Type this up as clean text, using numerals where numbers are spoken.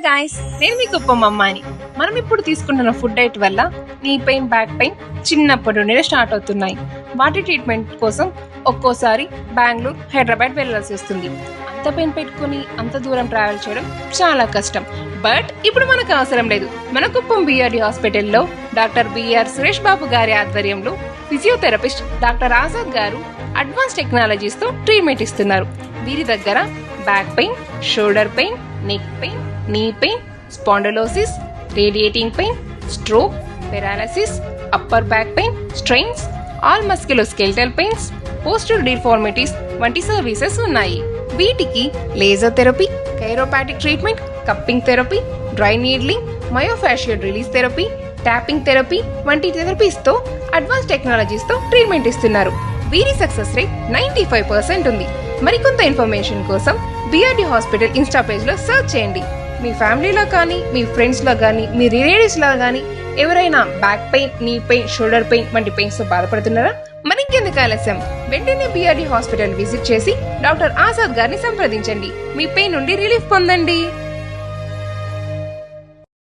Guys, నేను మీ కుప్పం అమ్మాయిని. మనం ఇప్పుడు తీసుకుంటున్న ఫుడ్ డైట్ వల్ల నీ పెయిన్, బ్యాక్ పెయిన్ చిన్నప్పటి నుండి స్టార్ట్ అవుతున్నాయి. వాటి ట్రీట్మెంట్ కోసం ఒక్కోసారి బెంగళూరు, హైదరాబాద్ వెళ్ళాల్సి వస్తుంది. అంత పెయిన్ పెట్టుకుని అంత దూరం ట్రావెల్ చేయడం చాలా కష్టం. బట్ ఇప్పుడు మనకు అవసరం లేదు. మన కుప్పం బిఆర్డి హాస్పిటల్లో డాక్టర్ బిఆర్ సురేష్ బాబు గారి ఆధ్వర్యంలో ఫిజియోథెరపిస్ట్ డాక్టర్ ఆజాద్ గారు అడ్వాన్స్ టెక్నాలజీస్ తో ట్రీట్మెంట్ ఇస్తున్నారు. వీరి దగ్గర back pain, shoulder pain, neck pain, knee pain, spondylosis, radiating pain, stroke, paralysis, upper back pain, strains, all musculoskeletal pains, postural deformities వంటి సర్వీసెస్ ఉన్నాయి. వీటికి laser therapy, chiropractic treatment, cupping therapy, dry needling, myofascial release therapy, taping therapy వంటి therapies తో advance technologies తో treatment ఇస్తున్నారు. వీరి success rate 95% ఉంది. మరికొంత ఇన్ఫర్మేషన్ కోసం బిఆర్డి హాస్పిటల్ ఇన్స్టా పేజ్ లో సర్చ్ చేయండి. మీ ఫ్యామిలీలో కానీ, మీ ఫ్రెండ్స్ లో కానీ, మీ రిలేటివ్స్ లో కానీ ఎవరైనా back pain, knee pain, shoulder pain వంటి పెయిన్స్ తో బాధపడుతున్నారా? మరింకెందుకు ఆలస్యం, వెంటనే బిఆర్డి హాస్పిటల్ విజిట్ చేసి డాక్టర్ ఆజాద్ గారిని సంప్రదించండి. మీ పెయిన్ నుండి రిలీఫ్ పొందండి.